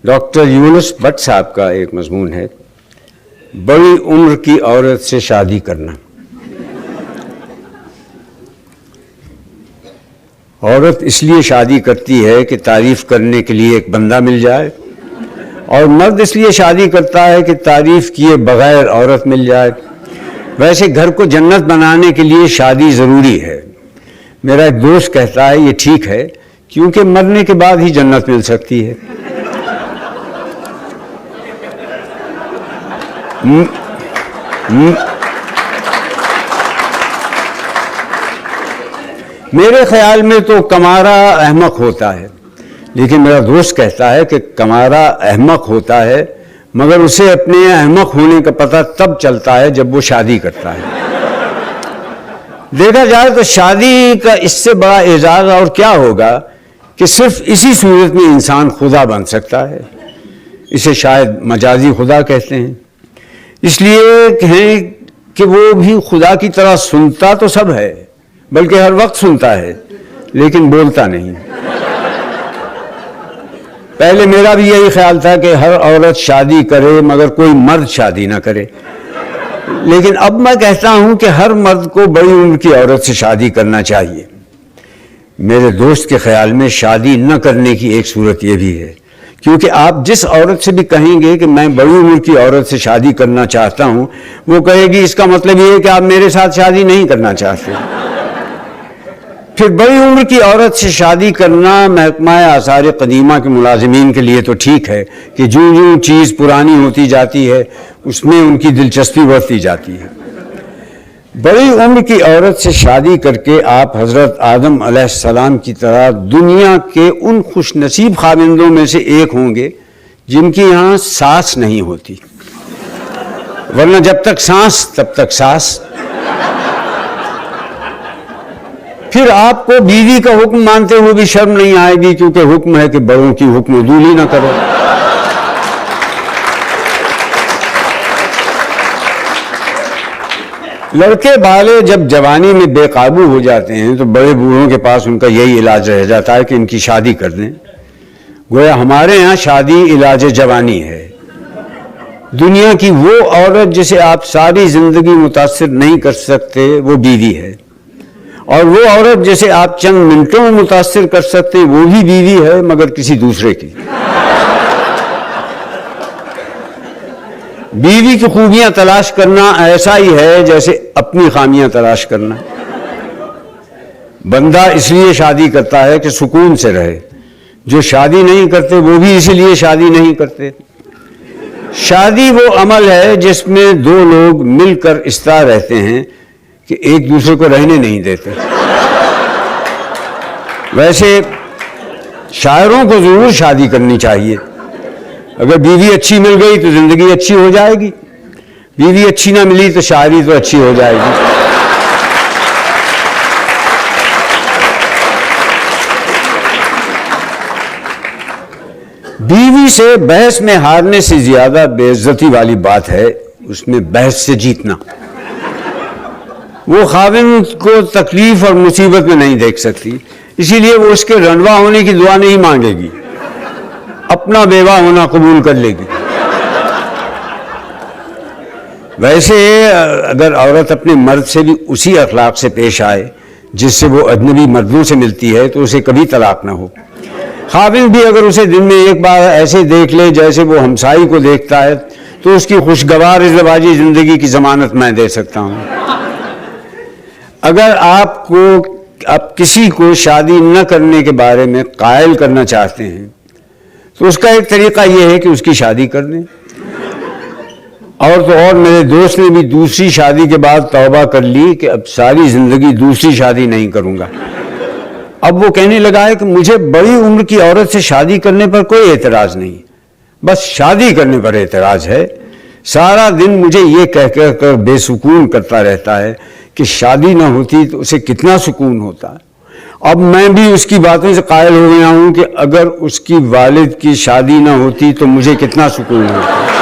Doctor Yunus but صاحب کا ایک مضمون ہے، بڑی عمر کی عورت سے شادی کرنا۔ عورت اس لیے شادی کرتی ہے کہ تعریف کرنے کے لیے ایک بندہ مل جائے، اور مرد اس لیے شادی کرتا ہے کہ تعریف کیے بغیر عورت مل جائے۔ ویسے گھر کو جنت بنانے کے لیے شادی ضروری ہے۔ میرا ایک دوست کہتا ہے یہ ٹھیک ہے کیونکہ مرنے کے بعد ہی جنت مل سکتی ہے۔ میرے خیال میں تو کمارا احمق ہوتا ہے، لیکن میرا دوست کہتا ہے کہ کمارا احمق ہوتا ہے مگر اسے اپنے احمق ہونے کا پتہ تب چلتا ہے جب وہ شادی کرتا ہے۔ دیکھا جائے تو شادی کا اس سے بڑا اعزاز اور کیا ہوگا کہ صرف اسی صورت میں انسان خدا بن سکتا ہے۔ اسے شاید مجازی خدا کہتے ہیں، اس لیے کہیں کہ وہ بھی خدا کی طرح سنتا تو سب ہے، بلکہ ہر وقت سنتا ہے لیکن بولتا نہیں۔ پہلے میرا بھی یہی خیال تھا کہ ہر عورت شادی کرے مگر کوئی مرد شادی نہ کرے، لیکن اب میں کہتا ہوں کہ ہر مرد کو بڑی عمر کی عورت سے شادی کرنا چاہیے۔ میرے دوست کے خیال میں شادی نہ کرنے کی ایک صورت یہ بھی ہے، کیونکہ آپ جس عورت سے بھی کہیں گے کہ میں بڑی عمر کی عورت سے شادی کرنا چاہتا ہوں، وہ کہے گی اس کا مطلب یہ ہے کہ آپ میرے ساتھ شادی نہیں کرنا چاہتے۔ پھر بڑی عمر کی عورت سے شادی کرنا محکمہ آثار قدیمہ کے ملازمین کے لیے تو ٹھیک ہے کہ جوں جوں چیز پرانی ہوتی جاتی ہے اس میں ان کی دلچسپی بڑھتی جاتی ہے۔ بڑی عمر کی عورت سے شادی کر کے آپ حضرت آدم علیہ السلام کی طرح دنیا کے ان خوش نصیب خاوندوں میں سے ایک ہوں گے جن کی یہاں ساس نہیں ہوتی، ورنہ جب تک سانس تب تک ساس۔ پھر آپ کو بیوی کا حکم مانتے ہوئے بھی شرم نہیں آئے گی، کیونکہ حکم ہے کہ بڑوں کی حکم عدولی نہ کرو۔ لڑکے بالے جب جوانی میں بے قابو ہو جاتے ہیں تو بڑے بوڑھوں کے پاس ان کا یہی علاج رہ جاتا ہے کہ ان کی شادی کر دیں۔ گویا ہمارے ہاں شادی علاج جوانی ہے۔ دنیا کی وہ عورت جسے آپ ساری زندگی متاثر نہیں کر سکتے وہ بیوی ہے، اور وہ عورت جسے آپ چند منٹوں میں متاثر کر سکتے ہیں وہ بھی بیوی ہے، مگر کسی دوسرے کی۔ بیوی کی خوبیاں تلاش کرنا ایسا ہی ہے جیسے اپنی خامیاں تلاش کرنا۔ بندہ اس لیے شادی کرتا ہے کہ سکون سے رہے، جو شادی نہیں کرتے وہ بھی اسی لیے شادی نہیں کرتے۔ شادی وہ عمل ہے جس میں دو لوگ مل کر اس طرح رہتے ہیں کہ ایک دوسرے کو رہنے نہیں دیتے۔ ویسے شاعروں کو ضرور شادی کرنی چاہیے۔ اگر بیوی اچھی مل گئی تو زندگی اچھی ہو جائے گی، بیوی اچھی نہ ملی تو شاعری تو اچھی ہو جائے گی۔ بیوی سے بحث میں ہارنے سے زیادہ بے عزتی والی بات ہے اس میں بحث سے جیتنا۔ وہ خاوند کو تکلیف اور مصیبت میں نہیں دیکھ سکتی، اسی لیے وہ اس کے رنڈوا ہونے کی دعا نہیں مانگے گی، اپنا بیوہ ہونا قبول کر لے گی۔ ویسے اگر عورت اپنے مرد سے بھی اسی اخلاق سے پیش آئے جس سے وہ اجنبی مردوں سے ملتی ہے تو اسے کبھی طلاق نہ ہو۔ خاوند بھی اگر اسے دن میں ایک بار ایسے دیکھ لے جیسے وہ ہمسائی کو دیکھتا ہے تو اس کی خوشگوار ازدواجی زندگی کی ضمانت میں دے سکتا ہوں۔ اگر آپ کسی کو شادی نہ کرنے کے بارے میں قائل کرنا چاہتے ہیں تو اس کا ایک طریقہ یہ ہے کہ اس کی شادی کر دیں۔ اور تو اور میرے دوست نے بھی دوسری شادی کے بعد توبہ کر لی کہ اب ساری زندگی دوسری شادی نہیں کروں گا۔ اب وہ کہنے لگا ہے کہ مجھے بڑی عمر کی عورت سے شادی کرنے پر کوئی اعتراض نہیں، بس شادی کرنے پر اعتراض ہے۔ سارا دن مجھے یہ کہہ کر بے سکون کرتا رہتا ہے کہ شادی نہ ہوتی تو اسے کتنا سکون ہوتا۔ اب میں بھی اس کی باتوں سے قائل ہو گیا ہوں کہ اگر اس کی والد کی شادی نہ ہوتی تو مجھے کتنا سکون ہوتا۔